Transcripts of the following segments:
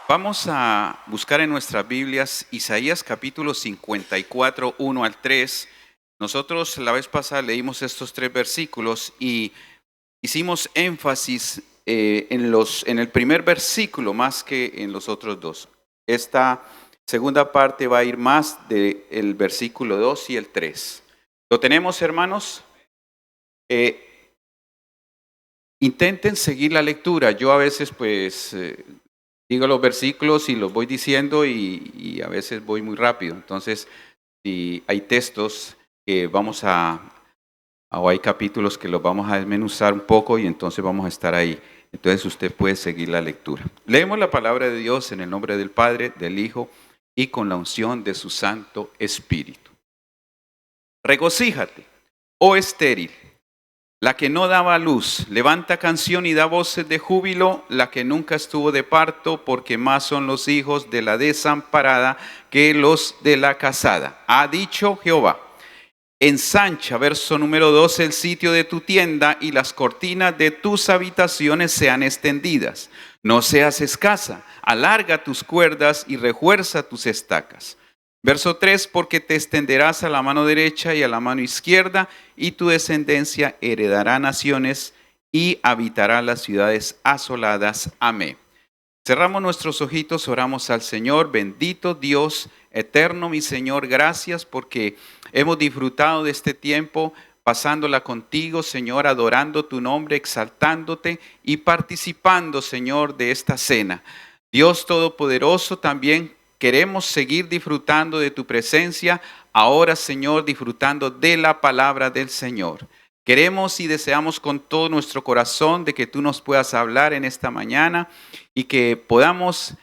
Vamos a buscar en nuestras Biblias Isaías capítulo 54, 1 al 3. Nosotros la vez pasada leímos estos 3 versículos y hicimos énfasis en el primer versículo más que en los otros dos. Esta segunda parte va a ir más del versículo 2 y el 3. ¿Lo tenemos, hermanos? Intenten seguir la lectura. Yo a veces digo los versículos y los voy diciendo y a veces voy muy rápido. Entonces, si hay textos que o hay capítulos que los vamos a desmenuzar un poco y entonces vamos a estar ahí. Entonces usted puede seguir la lectura. Leemos la palabra de Dios en el nombre del Padre, del Hijo y con la unción de su Santo Espíritu. Regocíjate, oh estéril, la que no daba luz, levanta canción y da voces de júbilo, la que nunca estuvo de parto, porque más son los hijos de la desamparada que los de la casada. Ha dicho Jehová. Ensancha, verso número 12, el sitio de tu tienda y las cortinas de tus habitaciones sean extendidas. No seas escasa, alarga tus cuerdas y refuerza tus estacas. Verso 3, porque te extenderás a la mano derecha y a la mano izquierda, y tu descendencia heredará naciones y habitará las ciudades asoladas. Amén. Cerramos nuestros ojitos, oramos al Señor. Bendito Dios eterno, mi Señor, gracias porque hemos disfrutado de este tiempo pasándola contigo, Señor, adorando tu nombre, exaltándote y participando, Señor, de esta cena. Dios Todopoderoso, también queremos seguir disfrutando de tu presencia, ahora, Señor, disfrutando de la palabra del Señor. Queremos y deseamos con todo nuestro corazón de que tú nos puedas hablar en esta mañana y que podamos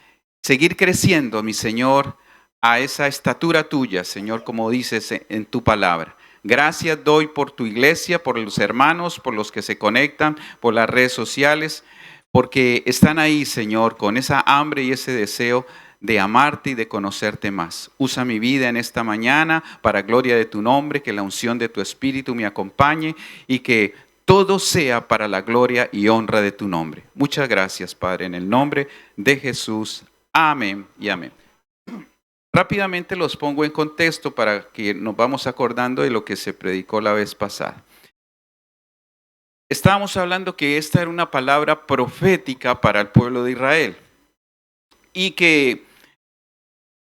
seguir creciendo, mi Señor, a esa estatura tuya, Señor, como dices en tu palabra. Gracias doy por tu iglesia, por los hermanos, por los que se conectan, por las redes sociales, porque están ahí, Señor, con esa hambre y ese deseo de amarte y de conocerte más. Usa mi vida en esta mañana para gloria de tu nombre, que la unción de tu Espíritu me acompañe y que todo sea para la gloria y honra de tu nombre. Muchas gracias, Padre, en el nombre de Jesús. Amén y amén. Rápidamente los pongo en contexto para que nos vamos acordando de lo que se predicó la vez pasada. Estábamos hablando que esta era una palabra profética para el pueblo de Israel y que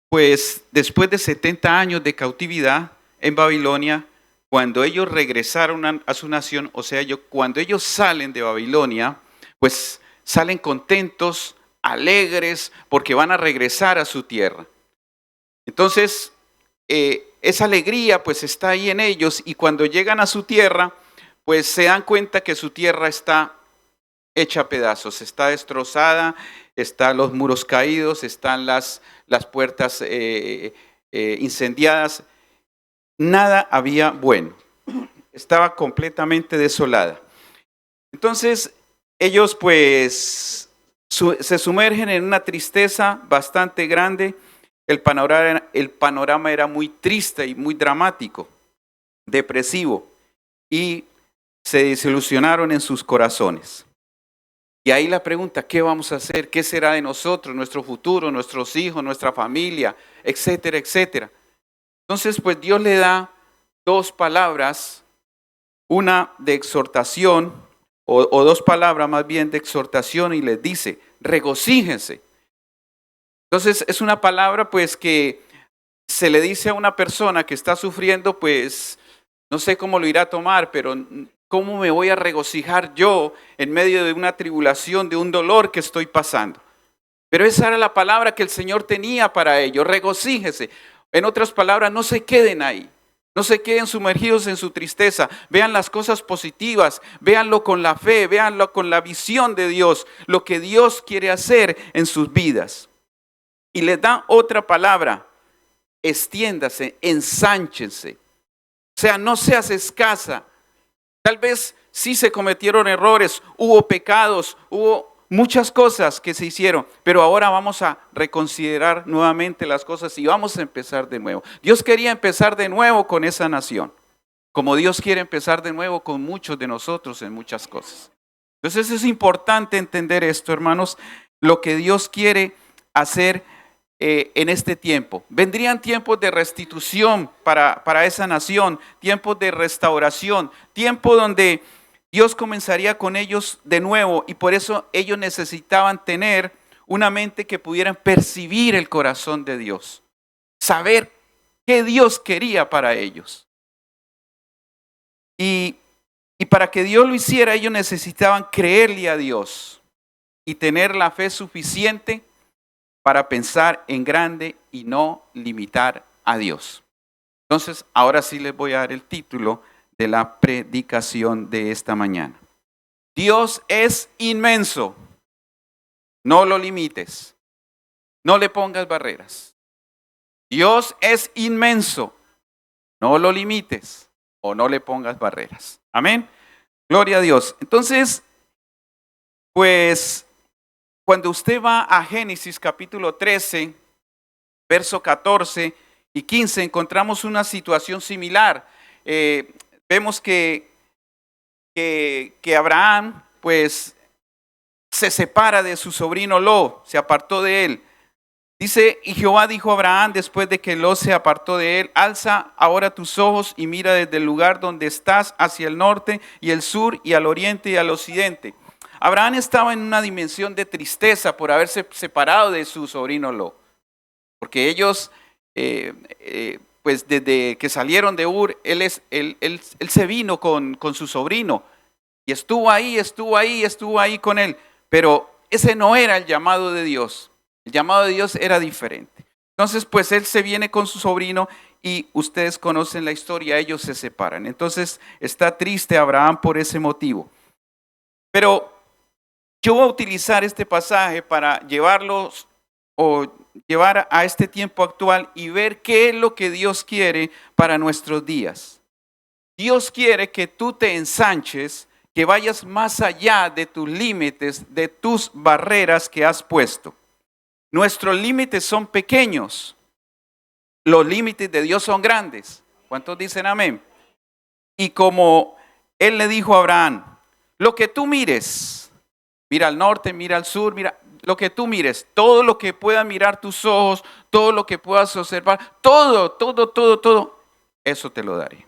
pues después de 70 años de cautividad en Babilonia, cuando ellos regresaron a su nación, o sea, cuando ellos salen de Babilonia, pues salen contentos, alegres, porque van a regresar a su tierra. Entonces, esa alegría pues está ahí en ellos y cuando llegan a su tierra, pues se dan cuenta que su tierra está hecha a pedazos, está destrozada, están los muros caídos, están las puertas incendiadas. Nada había bueno, estaba completamente desolada. Entonces ellos pues se sumergen en una tristeza bastante grande. El panorama era muy triste y muy dramático, depresivo, y se desilusionaron en sus corazones. Y ahí la pregunta, ¿qué vamos a hacer? ¿Qué será de nosotros, nuestro futuro, nuestros hijos, nuestra familia, etcétera, etcétera? Entonces, pues Dios le da 2 palabras, una de exhortación, o 2 palabras más bien de exhortación, y les dice, regocíjense. Entonces, es una palabra pues que se le dice a una persona que está sufriendo, pues no sé cómo lo irá a tomar, pero ¿cómo me voy a regocijar yo en medio de una tribulación, de un dolor que estoy pasando? Pero esa era la palabra que el Señor tenía para ellos, regocíjese. En otras palabras, no se queden ahí, no se queden sumergidos en su tristeza, vean las cosas positivas, véanlo con la fe, véanlo con la visión de Dios, lo que Dios quiere hacer en sus vidas. Y les da otra palabra, extiéndase, ensánchense. O sea, no seas escasa. Tal vez sí se cometieron errores, hubo pecados, hubo muchas cosas que se hicieron, pero ahora vamos a reconsiderar nuevamente las cosas y vamos a empezar de nuevo. Dios quería empezar de nuevo con esa nación, como Dios quiere empezar de nuevo con muchos de nosotros en muchas cosas. Entonces es importante entender esto, hermanos, lo que Dios quiere hacer en este tiempo. Vendrían tiempos de restitución para esa nación, tiempos de restauración, tiempo donde Dios comenzaría con ellos de nuevo, y por eso ellos necesitaban tener una mente que pudieran percibir el corazón de Dios, saber qué Dios quería para ellos. Y para que Dios lo hiciera, ellos necesitaban creerle a Dios y tener la fe suficiente para pensar en grande y no limitar a Dios. Entonces, ahora sí les voy a dar el título de la predicación de esta mañana. Dios es inmenso. No lo limites. No le pongas barreras. Dios es inmenso. No lo limites o no le pongas barreras. Amén. Gloria a Dios. Entonces, pues, cuando usted va a Génesis capítulo 13, verso 14 y 15, encontramos una situación similar. Vemos que Abraham, pues, se separa de su sobrino Lot, se apartó de él. Dice, y Jehová dijo a Abraham después de que Lot se apartó de él: alza ahora tus ojos y mira desde el lugar donde estás hacia el norte y el sur y al oriente y al occidente. Abraham estaba en una dimensión de tristeza por haberse separado de su sobrino Lot, porque ellos, pues desde que salieron de Ur, él se vino con su sobrino y estuvo ahí con él, pero ese no era el llamado de Dios. El llamado de Dios era diferente. Entonces, pues él se viene con su sobrino y ustedes conocen la historia, ellos se separan. Entonces, está triste Abraham por ese motivo. Pero yo voy a utilizar este pasaje para llevar a este tiempo actual y ver qué es lo que Dios quiere para nuestros días. Dios quiere que tú te ensanches, que vayas más allá de tus límites, de tus barreras que has puesto. Nuestros límites son pequeños. Los límites de Dios son grandes. ¿Cuántos dicen amén? Y como Él le dijo a Abraham, lo que tú mires, mira al norte, mira al sur, mira lo que tú mires, todo lo que puedan mirar tus ojos, todo lo que puedas observar, todo, eso te lo daré.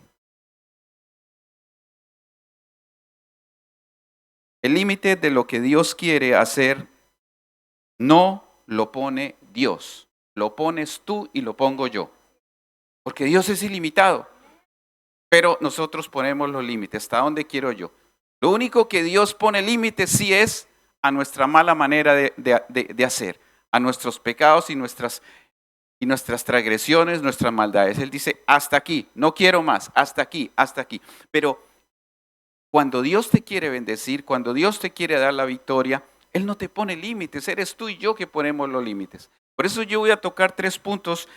El límite de lo que Dios quiere hacer no lo pone Dios, lo pones tú y lo pongo yo, porque Dios es ilimitado, pero nosotros ponemos los límites. ¿Hasta dónde quiero yo? Lo único que Dios pone límites sí es a nuestra mala manera de hacer, a nuestros pecados y nuestras transgresiones, nuestras maldades. Él dice, hasta aquí, no quiero más, hasta aquí. Pero cuando Dios te quiere bendecir, cuando Dios te quiere dar la victoria, Él no te pone límites, eres tú y yo que ponemos los límites. Por eso yo voy a tocar 3 puntos.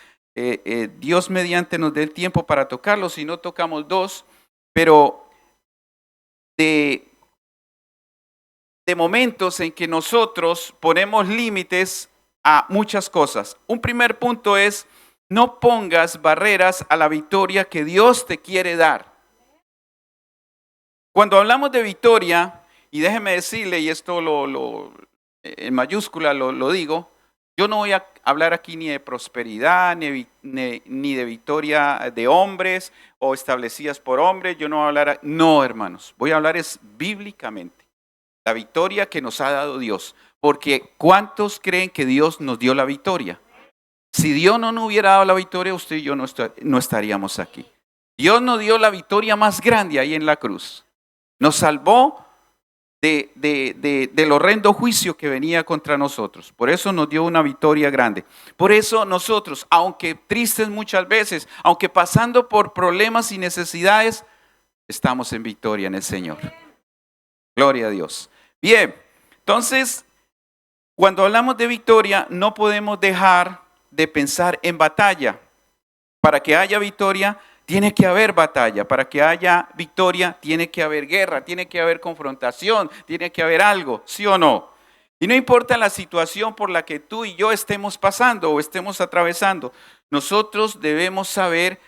Dios mediante nos dé el tiempo para tocarlos, si no tocamos 2, pero de momentos en que nosotros ponemos límites a muchas cosas. Un primer punto es, no pongas barreras a la victoria que Dios te quiere dar. Cuando hablamos de victoria, y déjeme decirle, y esto en mayúscula lo digo, yo no voy a hablar aquí ni de prosperidad, ni de victoria de hombres o establecidas por hombres. Yo no voy a hablar, no, hermanos, voy a hablar es bíblicamente. La victoria que nos ha dado Dios. Porque ¿cuántos creen que Dios nos dio la victoria? Si Dios no nos hubiera dado la victoria, usted y yo no estaríamos aquí. Dios nos dio la victoria más grande ahí en la cruz. Nos salvó del horrendo juicio que venía contra nosotros. Por eso nos dio una victoria grande. Por eso nosotros, aunque tristes muchas veces, aunque pasando por problemas y necesidades, estamos en victoria en el Señor. Gloria a Dios. Bien, entonces, cuando hablamos de victoria, no podemos dejar de pensar en batalla. Para que haya victoria, tiene que haber batalla. Para que haya victoria, tiene que haber guerra, tiene que haber confrontación, tiene que haber algo, ¿sí o no? Y no importa la situación por la que tú y yo estemos pasando o estemos atravesando, nosotros debemos saber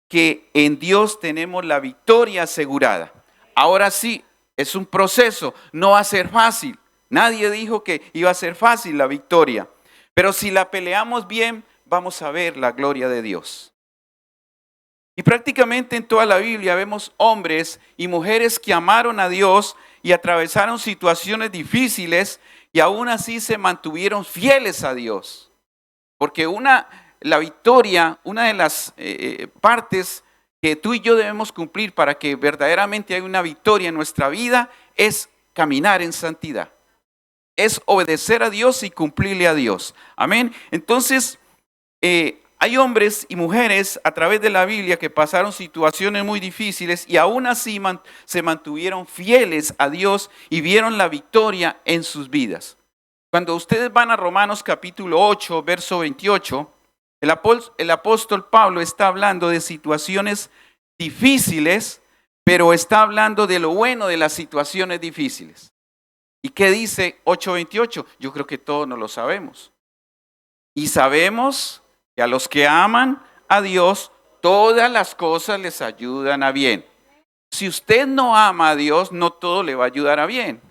que en Dios tenemos la victoria asegurada. Ahora sí, es un proceso, no va a ser fácil. Nadie dijo que iba a ser fácil la victoria. Pero si la peleamos bien, vamos a ver la gloria de Dios. Y prácticamente en toda la Biblia vemos hombres y mujeres que amaron a Dios y atravesaron situaciones difíciles y aún así se mantuvieron fieles a Dios. Porque la victoria, una de las partes que tú y yo debemos cumplir para que verdaderamente haya una victoria en nuestra vida es caminar en santidad. Es obedecer a Dios y cumplirle a Dios. Amén. Entonces, hay hombres y mujeres a través de la Biblia que pasaron situaciones muy difíciles y aún así se mantuvieron fieles a Dios y vieron la victoria en sus vidas. Cuando ustedes van a Romanos capítulo 8, verso 28, el apóstol Pablo está hablando de situaciones difíciles, pero está hablando de lo bueno de las situaciones difíciles. ¿Y qué dice 8:28? Yo creo que todos nos lo sabemos. Y sabemos que a los que aman a Dios, todas las cosas les ayudan a bien. Si usted no ama a Dios, no todo le va a ayudar a bien.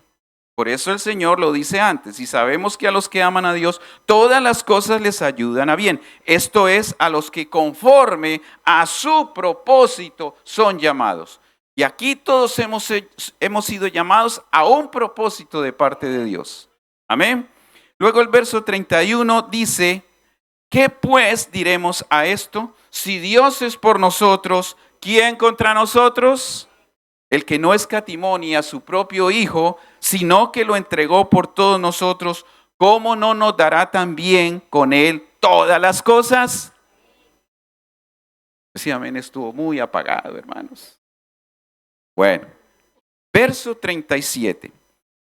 Por eso el Señor lo dice antes, y sabemos que a los que aman a Dios, todas las cosas les ayudan a bien. Esto es, a los que conforme a su propósito son llamados. Y aquí todos hemos sido llamados a un propósito de parte de Dios. Amén. Luego el verso 31 dice, ¿qué pues diremos a esto? Si Dios es por nosotros, ¿quién contra nosotros? El que no escatimó ni a su propio Hijo, sino que lo entregó por todos nosotros, ¿cómo no nos dará también con él todas las cosas? Sí, amén, estuvo muy apagado, hermanos. Bueno, verso 37.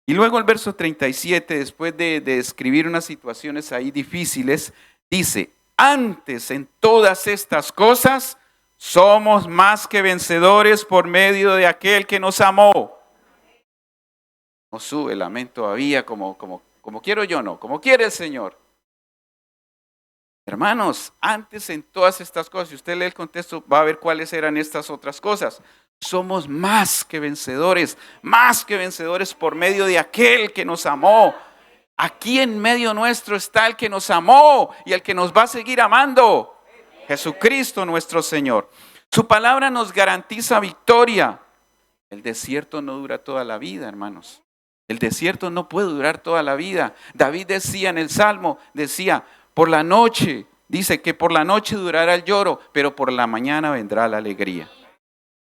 Y luego el verso 37, después de describir unas situaciones ahí difíciles, dice, antes en todas estas cosas somos más que vencedores por medio de aquel que nos amó. No sube el amén todavía como quiero yo, no, como quiere el Señor. Hermanos, antes en todas estas cosas, si usted lee el contexto, va a ver cuáles eran estas otras cosas. Somos más que vencedores por medio de aquel que nos amó. Aquí en medio nuestro está el que nos amó y el que nos va a seguir amando. Jesucristo nuestro Señor. Su palabra nos garantiza victoria. El desierto no dura toda la vida, hermanos. El desierto no puede durar toda la vida. David decía en el Salmo, decía, por la noche, dice que por la noche durará el lloro, pero por la mañana vendrá la alegría.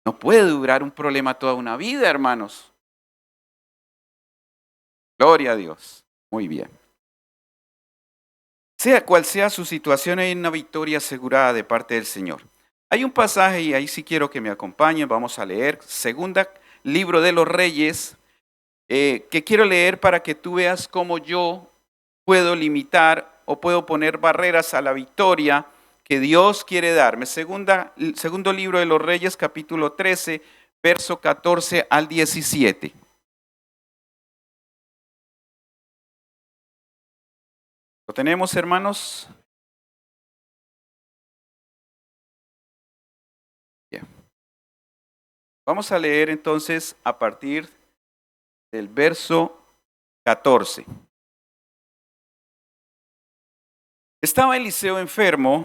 No puede durar un problema toda una vida, hermanos. Gloria a Dios. Muy bien. Sea cual sea su situación, hay una victoria asegurada de parte del Señor. Hay un pasaje, y ahí sí quiero que me acompañen, vamos a leer, segunda libro de los Reyes, que quiero leer para que tú veas cómo yo puedo limitar o puedo poner barreras a la victoria que Dios quiere darme. Segundo libro de los Reyes, capítulo 13, verso 14 al 17. ¿Lo tenemos, hermanos? Bien. Vamos a leer entonces a partir del verso 14. Estaba Eliseo enfermo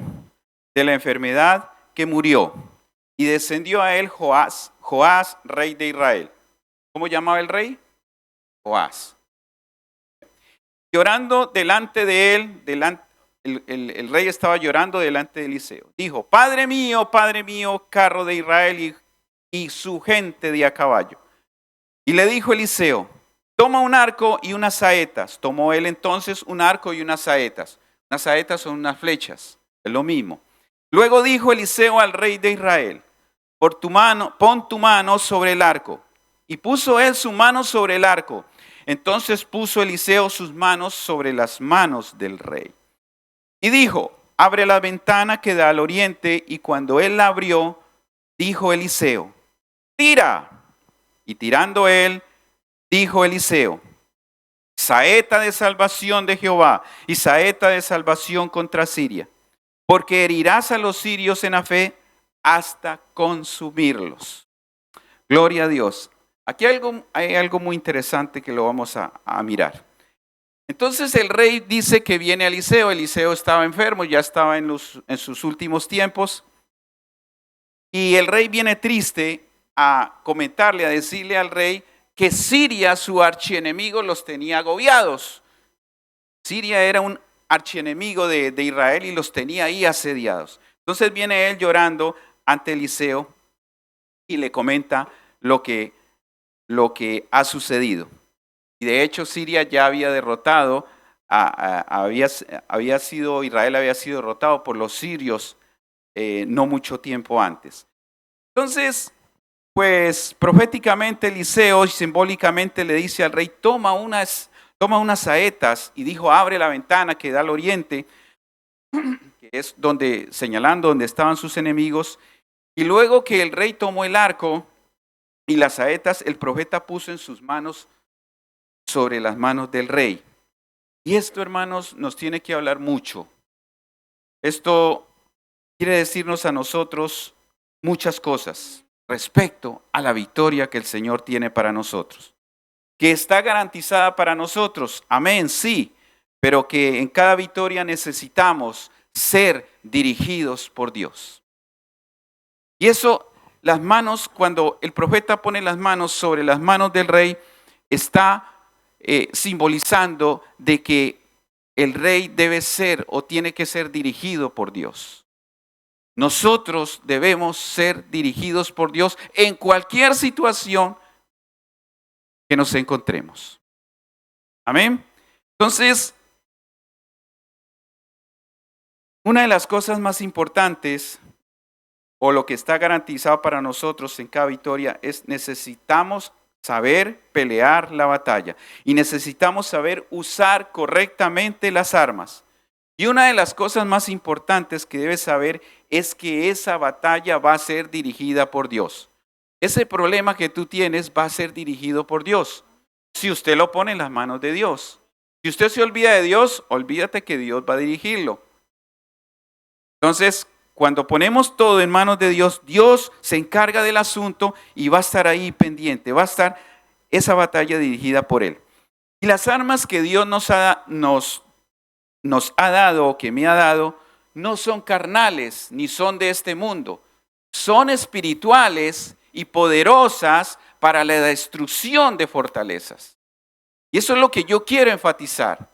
de la enfermedad que murió, y descendió a él Joás, rey de Israel. ¿Cómo llamaba el rey? Joás. Llorando delante de él, el rey estaba llorando delante de Eliseo. Dijo, Padre mío, carro de Israel y su gente de a caballo. Y le dijo Eliseo, toma un arco y unas saetas. Tomó él entonces un arco y unas saetas. Unas saetas son unas flechas, es lo mismo. Luego dijo Eliseo al rey de Israel, pon tu mano sobre el arco. Y puso él su mano sobre el arco. Entonces puso Eliseo sus manos sobre las manos del rey. Y dijo, abre la ventana que da al oriente. Y cuando él la abrió, dijo Eliseo, tira. Y tirando él, dijo Eliseo, saeta de salvación de Jehová y saeta de salvación contra Siria, porque herirás a los sirios en la fe hasta consumirlos. Gloria a Dios. Aquí hay algo muy interesante que lo vamos a mirar. Entonces el rey dice que viene a Eliseo. Eliseo estaba enfermo, ya estaba en sus últimos tiempos. Y el rey viene triste a comentarle, a decirle al rey que Siria, su archienemigo, los tenía agobiados. Siria era un archienemigo de Israel y los tenía ahí asediados. Entonces viene él llorando ante Eliseo y le comenta lo que ha sucedido. Y de hecho Siria ya había derrotado, Israel había sido derrotado por los sirios no mucho tiempo antes. Entonces, pues proféticamente Eliseo y simbólicamente le dice al rey, toma unas saetas, y dijo, abre la ventana que da al oriente, que es señalando donde estaban sus enemigos. Y luego que el rey tomó el arco y las saetas, el profeta puso en sus manos sobre las manos del rey. Y esto, hermanos, nos tiene que hablar mucho. Esto quiere decirnos a nosotros muchas cosas respecto a la victoria que el Señor tiene para nosotros. Que está garantizada para nosotros, amén, sí, pero que en cada victoria necesitamos ser dirigidos por Dios. Y eso, las manos, cuando el profeta pone las manos sobre las manos del rey, está simbolizando de que el rey debe ser o tiene que ser dirigido por Dios. Nosotros debemos ser dirigidos por Dios en cualquier situación que nos encontremos. Amén. Entonces, una de las cosas más importantes o lo que está garantizado para nosotros en cada victoria es necesitamos saber pelear la batalla y necesitamos saber usar correctamente las armas. Y una de las cosas más importantes que debes saber es que esa batalla va a ser dirigida por Dios. Ese problema que tú tienes va a ser dirigido por Dios. Si usted lo pone en las manos de Dios. Si usted se olvida de Dios, olvídate que Dios va a dirigirlo. Entonces, cuando ponemos todo en manos de Dios, Dios se encarga del asunto y va a estar ahí pendiente, va a estar esa batalla dirigida por Él. Y las armas que Dios nos ha dado o que me ha dado, no son carnales ni son de este mundo, son espirituales y poderosas para la destrucción de fortalezas. Y eso es lo que yo quiero enfatizar,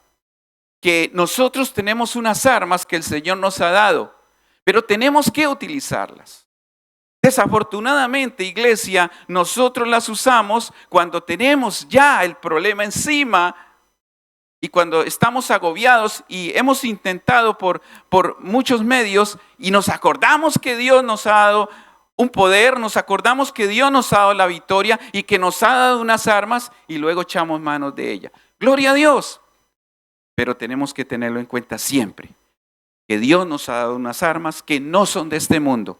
que nosotros tenemos unas armas que el Señor nos ha dado, pero tenemos que utilizarlas. Desafortunadamente, iglesia, nosotros las usamos cuando tenemos ya el problema encima y cuando estamos agobiados y hemos intentado por muchos medios y nos acordamos que Dios nos ha dado un poder, nos acordamos que Dios nos ha dado la victoria y que nos ha dado unas armas y luego echamos manos de ella. Gloria a Dios. Pero tenemos que tenerlo en cuenta siempre, que Dios nos ha dado unas armas que no son de este mundo,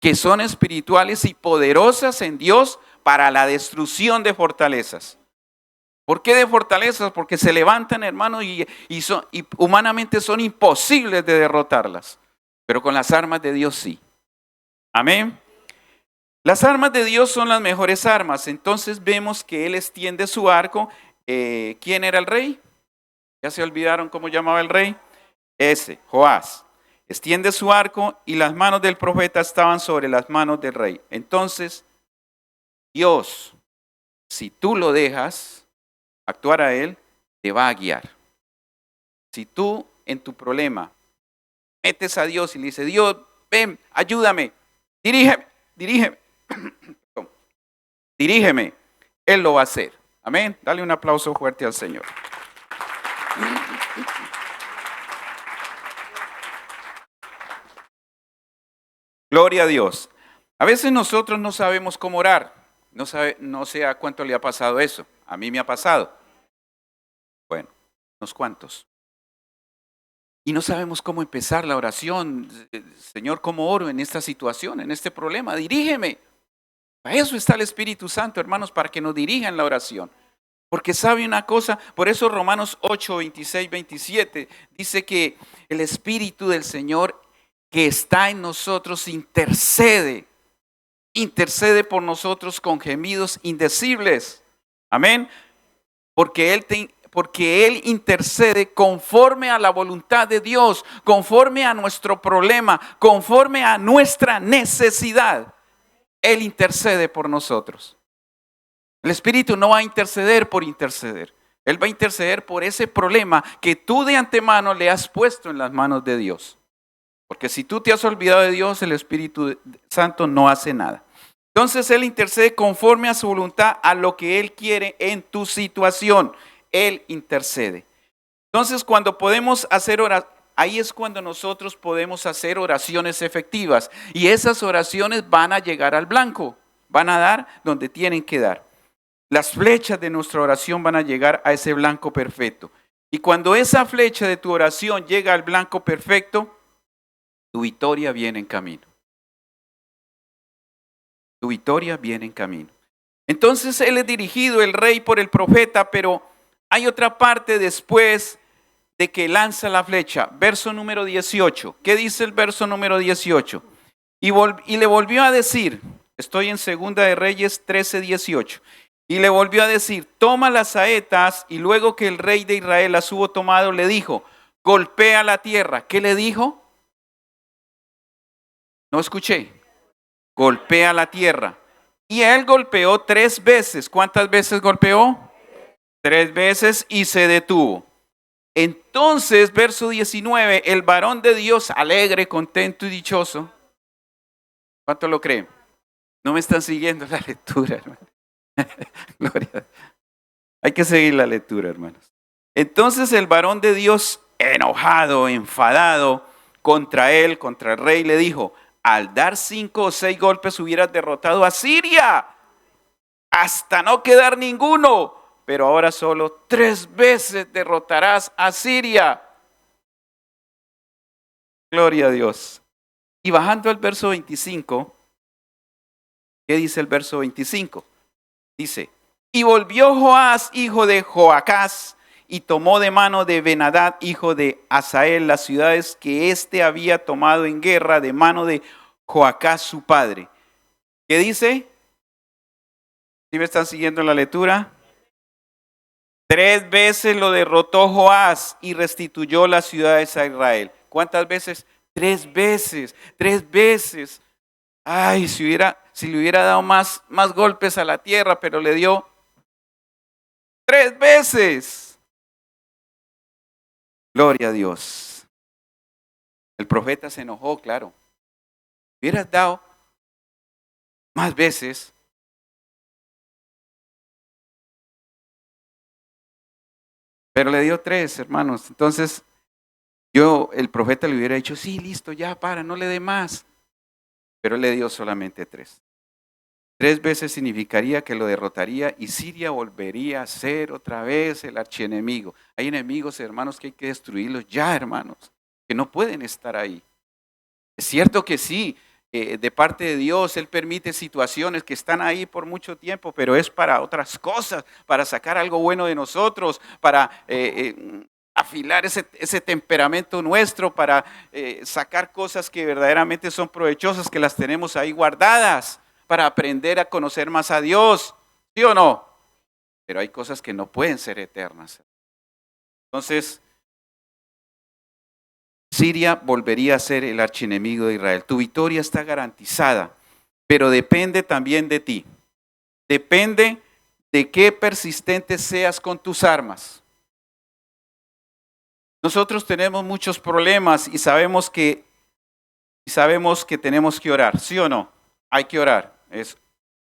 que son espirituales y poderosas en Dios para la destrucción de fortalezas. ¿Por qué de fortalezas? Porque se levantan, hermanos, y humanamente son imposibles de derrotarlas. Pero con las armas de Dios sí. Amén. Las armas de Dios son las mejores armas. Entonces vemos que Él extiende su arco. ¿Quién era el rey? ¿Ya se olvidaron cómo llamaba el rey? Joás. Extiende su arco y las manos del profeta estaban sobre las manos del rey. Entonces, Dios, si tú lo dejas actuar a Él, te va a guiar. Si tú en tu problema metes a Dios y le dices, Dios, ven, ayúdame, dirígeme, Él lo va a hacer. Amén. Dale un aplauso fuerte al Señor. Gloria a Dios. A veces nosotros no sabemos cómo orar. No sé a cuánto le ha pasado eso. A mí me ha pasado. Bueno, unos cuantos. Y no sabemos cómo empezar la oración. Señor, ¿cómo oro en esta situación, en este problema? Dirígeme. Para eso está el Espíritu Santo, hermanos, para que nos dirija en la oración. Porque sabe una cosa, por eso Romanos 8, 26, 27 dice que el Espíritu del Señor que está en nosotros intercede por nosotros con gemidos indecibles. Amén. Porque Porque Él intercede conforme a la voluntad de Dios, conforme a nuestro problema, conforme a nuestra necesidad. Él intercede por nosotros. El Espíritu no va a interceder por interceder. Él va a interceder por ese problema que tú de antemano le has puesto en las manos de Dios. Porque si tú te has olvidado de Dios, el Espíritu Santo no hace nada. Entonces Él intercede conforme a su voluntad, a lo que Él quiere en tu situación. Él intercede. Entonces cuando podemos hacer oraciones, ahí es cuando nosotros podemos hacer oraciones efectivas. Y esas oraciones van a llegar al blanco. Van a dar donde tienen que dar. Las flechas de nuestra oración van a llegar a ese blanco perfecto. Y cuando esa flecha de tu oración llega al blanco perfecto, tu victoria viene en camino. Tu victoria viene en camino. Entonces Él es dirigido, el rey, por el profeta, pero hay otra parte después de que lanza la flecha. Verso número 18. ¿Qué dice el verso número 18? Y le volvió a decir, estoy en Segunda de Reyes 13, 18. Y le volvió a decir, toma las saetas, y luego que el rey de Israel las hubo tomado, le dijo, golpea la tierra. ¿Qué le dijo? No escuché. Golpea la tierra. Y él golpeó 3 veces. ¿Cuántas veces golpeó? 3 veces y se detuvo. Entonces, verso 19, el varón de Dios, alegre, contento y dichoso. ¿Cuánto lo creen? No me están siguiendo la lectura, hermano. Gloria a Dios. Hay que seguir la lectura, hermanos. Entonces el varón de Dios, enojado, enfadado contra él, contra el rey, le dijo, al dar 5 o 6 golpes hubieras derrotado a Siria, hasta no quedar ninguno, pero ahora solo 3 veces derrotarás a Siria. Gloria a Dios. Y bajando al verso 25, ¿qué dice el verso 25? Dice, y volvió Joás, hijo de Joacás, y tomó de mano de Ben-Hadad, hijo de Asael, las ciudades que éste había tomado en guerra de mano de Joacás su padre. ¿Qué dice? ¿Sí me están siguiendo en la lectura? 3 veces lo derrotó Joás y restituyó las ciudades a Israel. ¿Cuántas veces? 3 veces, 3 veces. Ay, si le hubiera dado más golpes a la tierra, pero le dio 3 veces. Gloria a Dios. El profeta se enojó, claro. Hubieras dado más veces. Pero le dio 3, hermanos. Entonces, el profeta le hubiera dicho, sí, listo, ya, no le dé más. Pero le dio solamente 3. 3 veces significaría que lo derrotaría y Siria volvería a ser otra vez el archienemigo. Hay enemigos, hermanos, que hay que destruirlos ya, hermanos, que no pueden estar ahí. Es cierto que sí, de parte de Dios, Él permite situaciones que están ahí por mucho tiempo, pero es para otras cosas, para sacar algo bueno de nosotros, para afilar ese temperamento nuestro, para sacar cosas que verdaderamente son provechosas, que las tenemos ahí guardadas, para aprender a conocer más a Dios, ¿sí o no? Pero hay cosas que no pueden ser eternas. Entonces, Siria volvería a ser el archienemigo de Israel. Tu victoria está garantizada, pero depende también de ti. Depende de qué persistente seas con tus armas. Nosotros tenemos muchos problemas y sabemos que tenemos que orar, ¿sí o no? Hay que orar.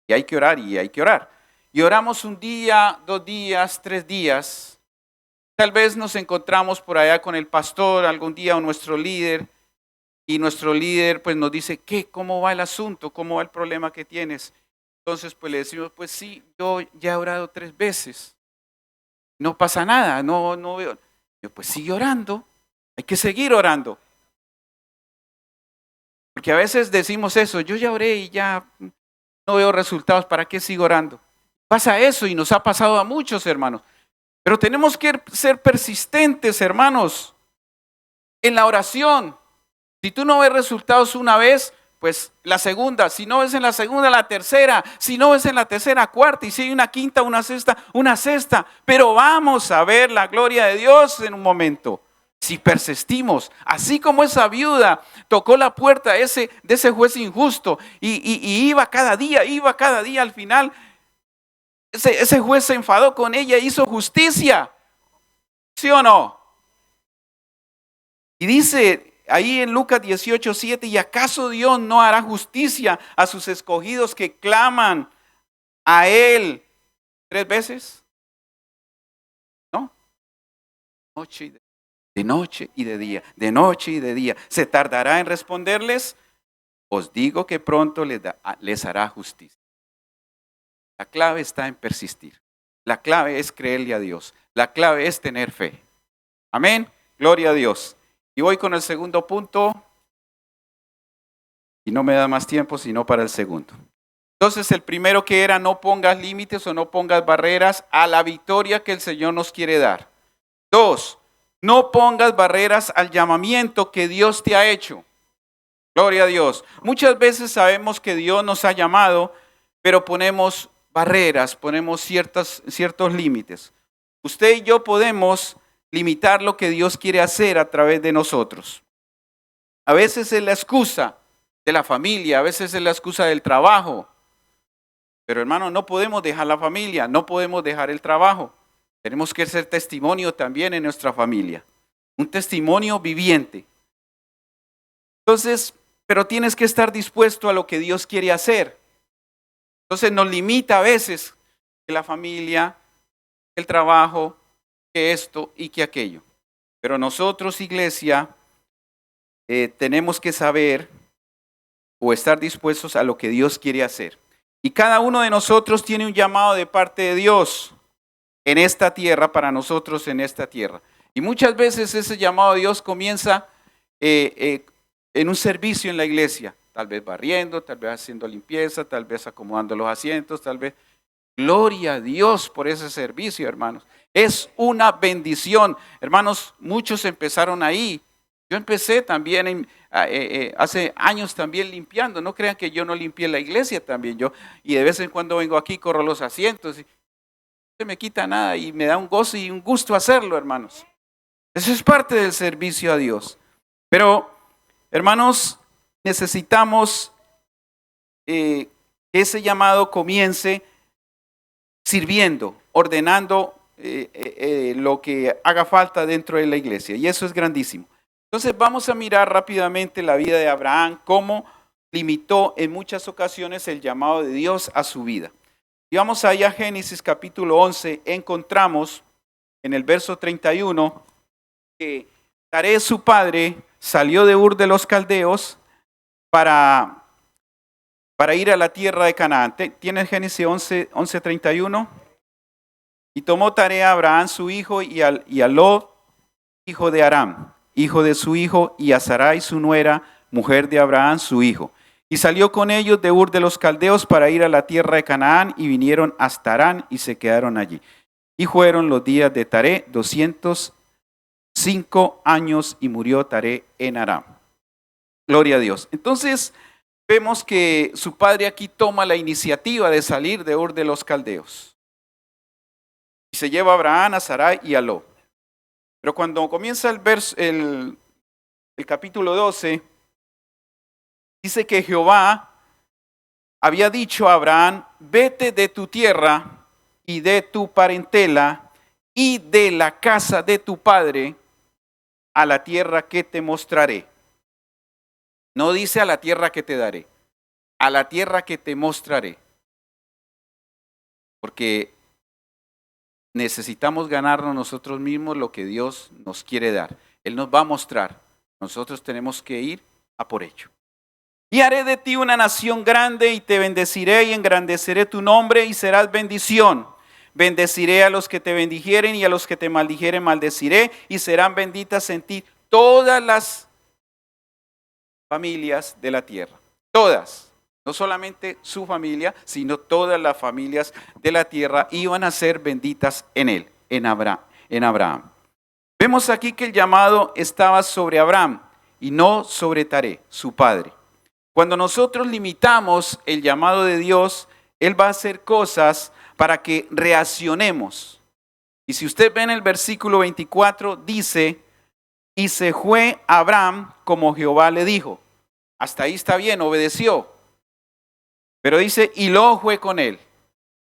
Y hay que orar y hay que orar. Y oramos 1 día, 2 días, 3 días. Tal vez nos encontramos por allá con el pastor algún día o nuestro líder. Y nuestro líder pues nos dice, ¿cómo va el asunto? ¿Cómo va el problema que tienes? Entonces pues le decimos, pues sí, yo ya he orado 3 veces. No pasa nada, no veo. Yo, pues sigue orando, hay que seguir orando. Porque a veces decimos eso, yo ya oré y ya no veo resultados, ¿para qué sigo orando? Pasa eso y nos ha pasado a muchos, hermanos. Pero tenemos que ser persistentes, hermanos, en la oración. Si tú no ves resultados una vez, pues la segunda, si no es en la segunda, la tercera, si no es en la tercera, cuarta, y si hay una quinta, una sexta, pero vamos a ver la gloria de Dios en un momento. Si persistimos, así como esa viuda tocó la puerta de ese juez injusto y iba cada día, al final ese juez se enfadó con ella e hizo justicia, ¿sí o no? Y dice ahí en Lucas 18:7, ¿y acaso Dios no hará justicia a sus escogidos que claman a Él 3 veces? ¿No? De noche y de día, de noche y de día. ¿Se tardará en responderles? Os digo que pronto les hará justicia. La clave está en persistir. La clave es creerle a Dios. La clave es tener fe. Amén. Gloria a Dios. Y voy con el segundo punto. Y no me da más tiempo sino para el segundo. Entonces el primero que era: no pongas límites o no pongas barreras a la victoria que el Señor nos quiere dar. 2, no pongas barreras al llamamiento que Dios te ha hecho. Gloria a Dios. Muchas veces sabemos que Dios nos ha llamado, pero ponemos barreras, ponemos ciertos límites. Usted y yo podemos limitar lo que Dios quiere hacer a través de nosotros. A veces es la excusa de la familia, a veces es la excusa del trabajo. Pero hermano, no podemos dejar la familia, no podemos dejar el trabajo. Tenemos que ser testimonio también en nuestra familia. Un testimonio viviente. Entonces, pero tienes que estar dispuesto a lo que Dios quiere hacer. Entonces nos limita a veces que la familia, el trabajo, que esto y que aquello. Pero nosotros, iglesia, tenemos que saber o estar dispuestos a lo que Dios quiere hacer. Y cada uno de nosotros tiene un llamado de parte de Dios en esta tierra, para nosotros en esta tierra. Y muchas veces ese llamado de Dios comienza en un servicio en la iglesia, tal vez barriendo, tal vez haciendo limpieza, tal vez acomodando los asientos, tal vez. Gloria a Dios por ese servicio, hermanos. Es una bendición. Hermanos, muchos empezaron ahí. Yo empecé también hace años también limpiando. No crean que yo no limpié la iglesia también. Y de vez en cuando vengo aquí, corro los asientos. Y no se me quita nada y me da un gozo y un gusto hacerlo, hermanos. Eso es parte del servicio a Dios. Pero, hermanos, necesitamos que ese llamado comience sirviendo, ordenando lo que haga falta dentro de la iglesia. Y eso es grandísimo. Entonces vamos a mirar rápidamente la vida de Abraham, cómo limitó en muchas ocasiones el llamado de Dios a su vida. Y vamos allá a Génesis capítulo 11, encontramos en el verso 31 que Taré, su padre, salió de Ur de los Caldeos para ir a la tierra de Canaán. ¿Tienes Génesis 11:31? Y tomó Taré a Abraham su hijo y a Lot, hijo de Aram, hijo de su hijo, y a Sarai su nuera, mujer de Abraham su hijo. Y salió con ellos de Ur de los Caldeos para ir a la tierra de Canaán, y vinieron hasta Harán y se quedaron allí. Y fueron los días de Taré 205 años, y murió Taré en Aram. Gloria a Dios. Entonces vemos que su padre aquí toma la iniciativa de salir de Ur de los Caldeos. Y se lleva a Abraham, a Sarai y a Lot. Pero cuando comienza el capítulo 12, dice que Jehová había dicho a Abraham: vete de tu tierra y de tu parentela y de la casa de tu padre a la tierra que te mostraré. No dice a la tierra que te daré, a la tierra que te mostraré. Porque necesitamos ganarnos nosotros mismos lo que Dios nos quiere dar. Él nos va a mostrar. Nosotros tenemos que ir a por ello. Y haré de ti una nación grande y te bendeciré y engrandeceré tu nombre y serás bendición. Bendeciré a los que te bendijeren y a los que te maldijeren maldeciré y serán benditas en ti todas las familias de la tierra. Todas. No solamente su familia, sino todas las familias de la tierra iban a ser benditas en él, en Abraham. Vemos aquí que el llamado estaba sobre Abraham y no sobre Taré, su padre. Cuando nosotros limitamos el llamado de Dios, Él va a hacer cosas para que reaccionemos. Y si usted ve en el versículo 24, dice, y se fue Abraham como Jehová le dijo. Hasta ahí está bien, obedeció. Pero dice, y Lot fue con él.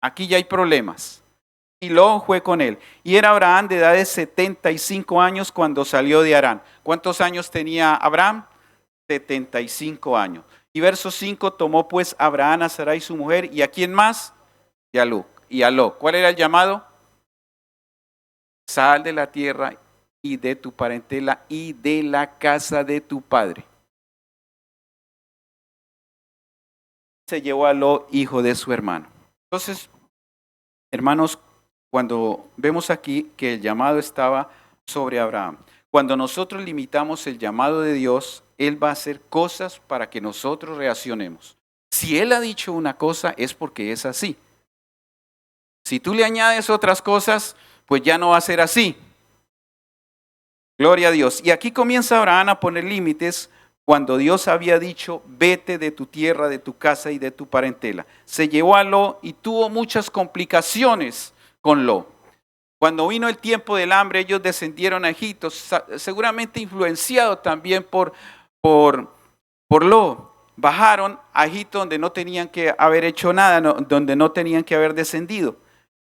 Aquí ya hay problemas. Y Lot fue con él. Y era Abraham de edad de 75 años cuando salió de Harán. ¿Cuántos años tenía Abraham? 75 años. Y verso 5, tomó pues Abraham a Sarai su mujer. ¿Y a quién más? Y a Lot. ¿Cuál era el llamado? Sal de la tierra y de tu parentela y de la casa de tu padre. Se llevó a Lot, hijo de su hermano. Entonces, hermanos, cuando vemos aquí que el llamado estaba sobre Abraham, cuando nosotros limitamos el llamado de Dios, Él va a hacer cosas para que nosotros reaccionemos. Si Él ha dicho una cosa, es porque es así. Si tú le añades otras cosas, pues ya no va a ser así. Gloria a Dios. Y aquí comienza Abraham a poner límites cuando Dios había dicho, vete de tu tierra, de tu casa y de tu parentela. Se llevó a Lot y tuvo muchas complicaciones con Lot. Cuando vino el tiempo del hambre, ellos descendieron a Egipto, seguramente influenciados también por Lot. Bajaron a Egipto donde no tenían que haber hecho nada, donde no tenían que haber descendido,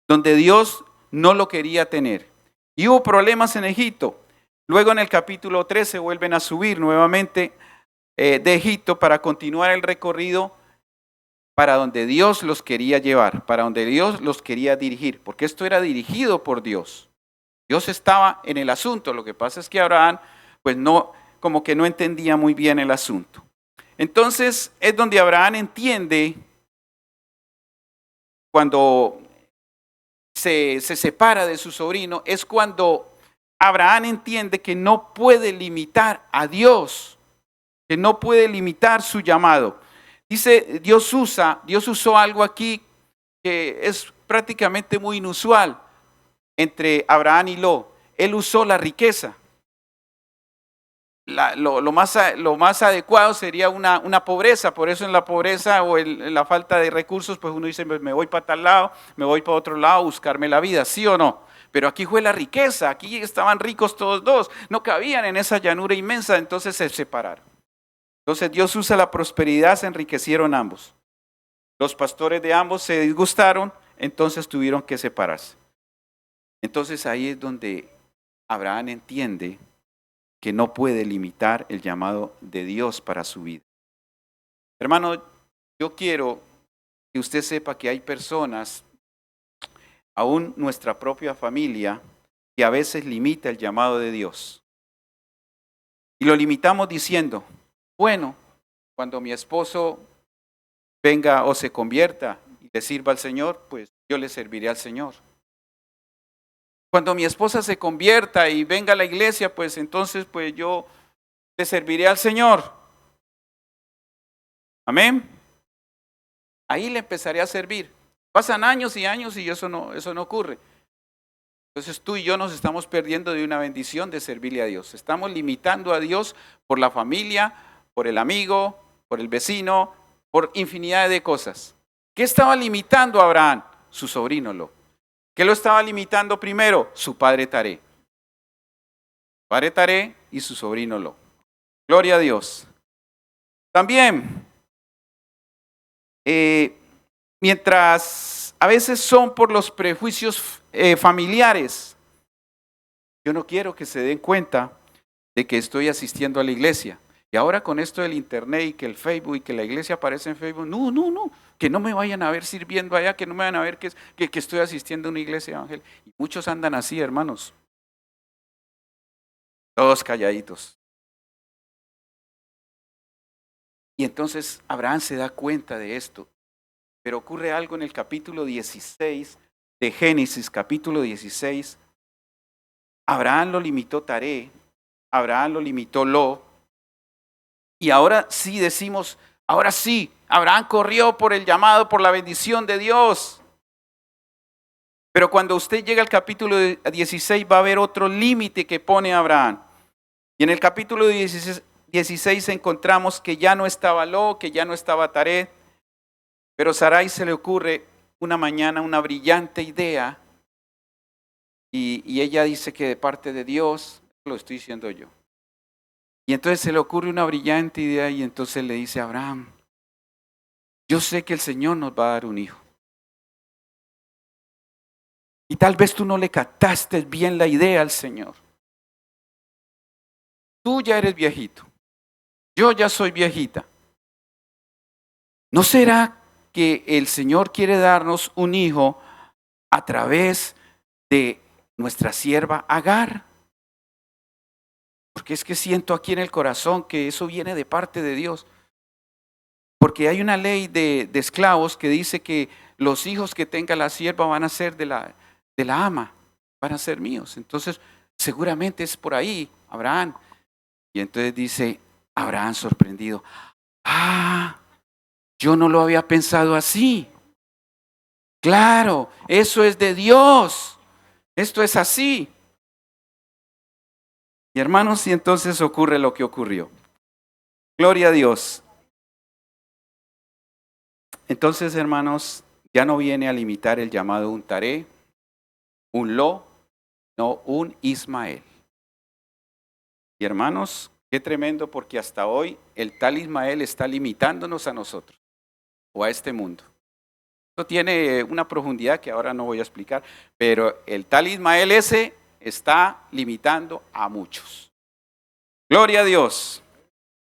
donde Dios no lo quería tener. Y hubo problemas en Egipto. Luego en el capítulo 13 vuelven a subir nuevamente de Egipto para continuar el recorrido para donde Dios los quería llevar, para donde Dios los quería dirigir, porque esto era dirigido por Dios. Dios estaba en el asunto, lo que pasa es que Abraham, pues no, como que no entendía muy bien el asunto. Entonces es donde Abraham entiende, cuando se separa de su sobrino, es cuando Abraham entiende que no puede limitar a Dios, que no puede limitar su llamado. Dice, Dios usó algo aquí que es prácticamente muy inusual entre Abraham y Lot. Él usó la riqueza. Lo más adecuado sería una pobreza, por eso en la pobreza o en la falta de recursos, pues uno dice, me voy para tal lado, me voy para otro lado, buscarme la vida, ¿sí o no? Pero aquí fue la riqueza, aquí estaban ricos todos dos, no cabían en esa llanura inmensa, entonces se separaron. Entonces Dios usa la prosperidad, se enriquecieron ambos. Los pastores de ambos se disgustaron, entonces tuvieron que separarse. Entonces ahí es donde Abraham entiende que no puede limitar el llamado de Dios para su vida. Hermano, yo quiero que usted sepa que hay personas, aún nuestra propia familia, que a veces limita el llamado de Dios. Y lo limitamos diciendo, bueno, cuando mi esposo venga o se convierta y le sirva al Señor, pues yo le serviré al Señor. Cuando mi esposa se convierta y venga a la iglesia, pues entonces pues yo le serviré al Señor. Amén. Ahí le empezaré a servir. Pasan años y años y eso no ocurre. Entonces tú y yo nos estamos perdiendo de una bendición de servirle a Dios. Estamos limitando a Dios por la familia, por el amigo, por el vecino, por infinidad de cosas. ¿Qué estaba limitando a Abraham? Su sobrino Lot. ¿Qué lo estaba limitando primero? Su padre Taré. Padre Taré y su sobrino Lot. Gloria a Dios. También, mientras a veces son por los prejuicios familiares, yo no quiero que se den cuenta de que estoy asistiendo a la iglesia. Y ahora con esto del internet y que el Facebook y que la iglesia aparece en Facebook, no, que no me vayan a ver sirviendo allá, que no me vayan a ver que estoy asistiendo a una iglesia evangélica. Y muchos andan así, hermanos, todos calladitos. Y entonces Abraham se da cuenta de esto, pero ocurre algo en el capítulo 16 de Génesis, capítulo 16. Abraham lo limitó Taré, Abraham lo limitó Lot. Y ahora sí decimos, ahora sí, Abraham corrió por el llamado, por la bendición de Dios. Pero cuando usted llega al capítulo 16 va a haber otro límite que pone Abraham. Y en el capítulo 16 encontramos que ya no estaba Lot, que ya no estaba Taré, pero a Sarai se le ocurre una mañana una brillante idea y ella dice que de parte de Dios, lo estoy diciendo yo. Y entonces se le ocurre una brillante idea y entonces le dice a Abraham, yo sé que el Señor nos va a dar un hijo. Y tal vez tú no le captaste bien la idea al Señor. Tú ya eres viejito, yo ya soy viejita. ¿No será que el Señor quiere darnos un hijo a través de nuestra sierva Agar? Porque es que siento aquí en el corazón que eso viene de parte de Dios. Porque hay una ley de esclavos que dice que los hijos que tenga la sierva van a ser de la ama, van a ser míos. Entonces, seguramente es por ahí, Abraham. Y entonces dice Abraham sorprendido, yo no lo había pensado así. Claro, eso es de Dios. Esto es así. Y hermanos, y entonces ocurre lo que ocurrió. Gloria a Dios. Entonces, hermanos, ya no viene a limitar el llamado un Taré, un Lo, no un Ismael. Y hermanos, qué tremendo porque hasta hoy el tal Ismael está limitándonos a nosotros o a este mundo. Esto tiene una profundidad que ahora no voy a explicar, pero el tal Ismael ese está limitando a muchos. Gloria a Dios.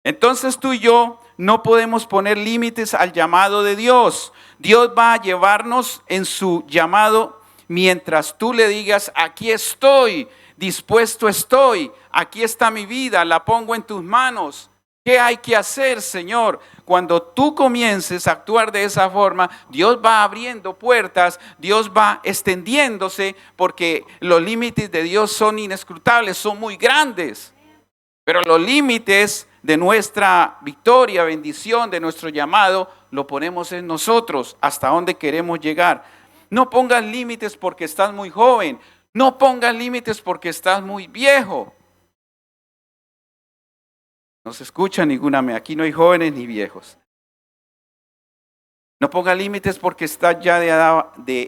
Entonces tú y yo no podemos poner límites al llamado de Dios. Dios va a llevarnos en su llamado mientras tú le digas, aquí estoy, dispuesto estoy, aquí está mi vida, la pongo en tus manos. ¿Qué hay que hacer, Señor? Cuando tú comiences a actuar de esa forma, Dios va abriendo puertas, Dios va extendiéndose, porque los límites de Dios son inescrutables, son muy grandes. Pero los límites de nuestra victoria, bendición, de nuestro llamado, lo ponemos en nosotros, hasta dónde queremos llegar. No pongas límites porque estás muy joven, no pongas límites porque estás muy viejo. No se escucha ninguna, aquí no hay jóvenes ni viejos. No pongas límites porque estás ya de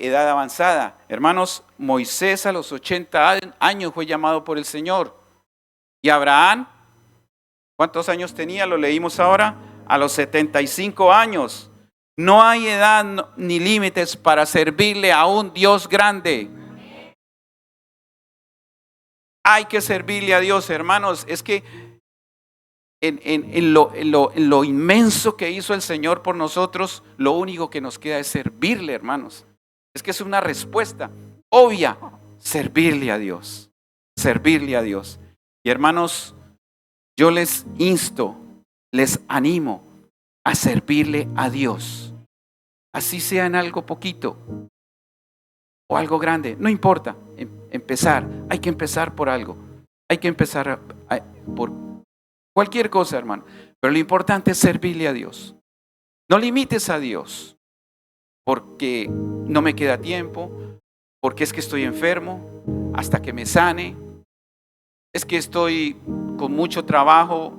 edad avanzada. Hermanos, Moisés a los 80 años fue llamado por el Señor. Y Abraham, ¿cuántos años tenía? Lo leímos ahora. A los 75 años. No hay edad ni límites para servirle a un Dios grande. Hay que servirle a Dios, hermanos. Es que en lo inmenso que hizo el Señor por nosotros, lo único que nos queda es servirle, hermanos. Es que es una respuesta obvia. Servirle a Dios. Servirle a Dios. Y hermanos, yo les insto, les animo a servirle a Dios. Así sea en algo poquito o algo grande, no importa. Empezar, hay que empezar por algo. Hay que empezar por cualquier cosa, hermano. Pero lo importante es servirle a Dios. No limites a Dios porque no me queda tiempo, porque es que estoy enfermo, hasta que me sane. Es que estoy con mucho trabajo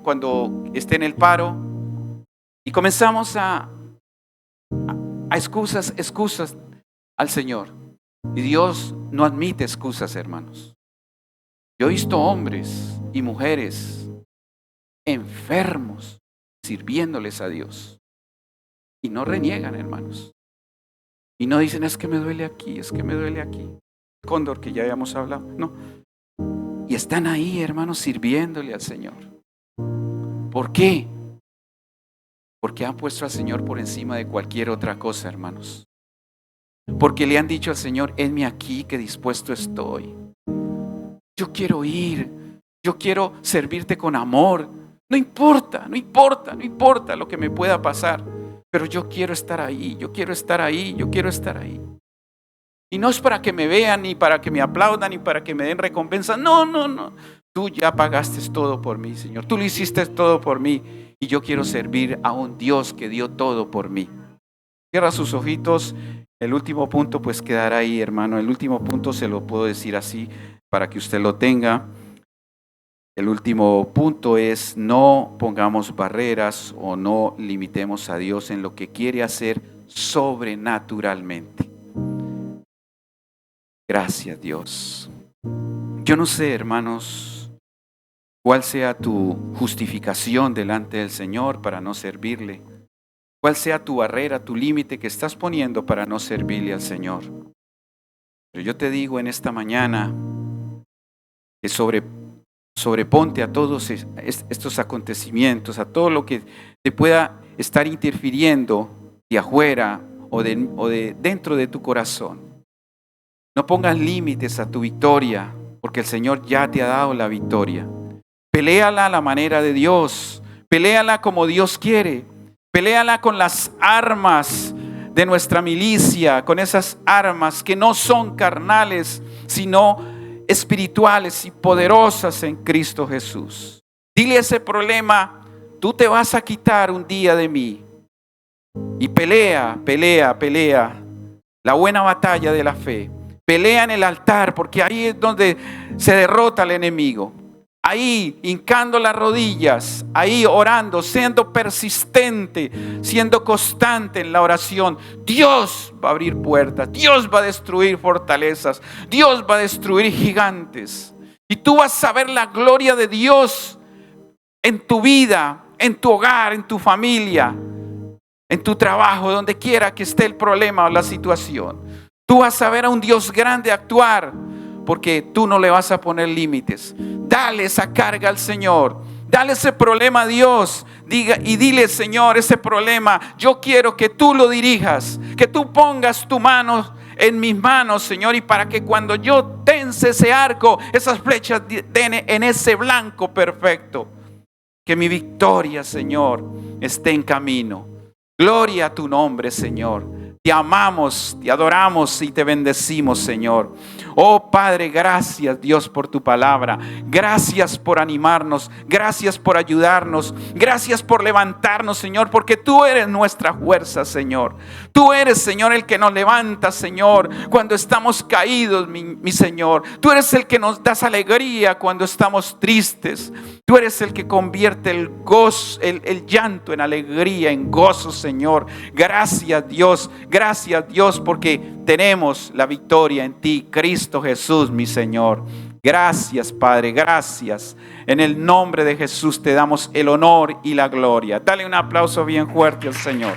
cuando esté en el paro. Y comenzamos a excusas al Señor. Y Dios no admite excusas, hermanos. Yo he visto hombres y mujeres enfermos sirviéndoles a Dios. Y no reniegan, hermanos. Y no dicen, es que me duele aquí, es que me duele aquí. Cóndor, que ya habíamos hablado. No. Y están ahí, hermanos, sirviéndole al Señor. ¿Por qué? Porque han puesto al Señor por encima de cualquier otra cosa, hermanos. Porque le han dicho al Señor, henme aquí que dispuesto estoy. Yo quiero ir, yo quiero servirte con amor. No importa lo que me pueda pasar, pero yo quiero estar ahí, yo quiero estar ahí, yo quiero estar ahí. Y no es para que me vean, ni para que me aplaudan, ni para que me den recompensa. No. Tú ya pagaste todo por mí, Señor. Tú lo hiciste todo por mí. Y yo quiero servir a un Dios que dio todo por mí. Cierra sus ojitos. El último punto pues quedará ahí, hermano. El último punto se lo puedo decir así para que usted lo tenga. El último punto es: no pongamos barreras o no limitemos a Dios en lo que quiere hacer sobrenaturalmente. Gracias, Dios. Yo no sé, hermanos, cuál sea tu justificación delante del Señor para no servirle. Cuál sea tu barrera, tu límite que estás poniendo para no servirle al Señor. Pero yo te digo en esta mañana que sobreponte a todos estos acontecimientos, a todo lo que te pueda estar interfiriendo de afuera o de dentro de tu corazón. No pongas límites a tu victoria, porque el Señor ya te ha dado la victoria. Peléala a la manera de Dios, peléala como Dios quiere, peléala con las armas de nuestra milicia, con esas armas que no son carnales, sino espirituales y poderosas en Cristo Jesús. Dile ese problema: tú te vas a quitar un día de mí. Y pelea la buena batalla de la fe. Pelea en el altar, porque ahí es donde se derrota al enemigo. Ahí, hincando las rodillas, ahí orando, siendo persistente, siendo constante en la oración. Dios va a abrir puertas, Dios va a destruir fortalezas, Dios va a destruir gigantes. Y tú vas a ver la gloria de Dios en tu vida, en tu hogar, en tu familia, en tu trabajo, donde quiera que esté el problema o la situación. Tú vas a ver a un Dios grande actuar, porque tú no le vas a poner límites. Dale esa carga al Señor. Dale ese problema a Dios. Dile: Señor, ese problema, yo quiero que tú lo dirijas, que tú pongas tu mano en mis manos, Señor, y para que cuando yo tense ese arco, esas flechas den en ese blanco perfecto. Que mi victoria, Señor, esté en camino. Gloria a tu nombre, Señor. Te amamos, te adoramos y te bendecimos, Señor. Oh Padre, gracias, Dios, por tu palabra. Gracias por animarnos. Gracias por ayudarnos. Gracias por levantarnos, Señor, porque tú eres nuestra fuerza, Señor. Tú eres, Señor, el que nos levanta, Señor, cuando estamos caídos, mi Señor. Tú eres el que nos das alegría cuando estamos tristes. Tú eres el que convierte el gozo, el llanto en alegría, en gozo, Señor. Gracias, Dios. Gracias, Dios, porque tenemos la victoria en ti, Cristo Jesús, mi Señor. Gracias, Padre, gracias. En el nombre de Jesús te damos el honor y la gloria. Dale un aplauso bien fuerte al Señor.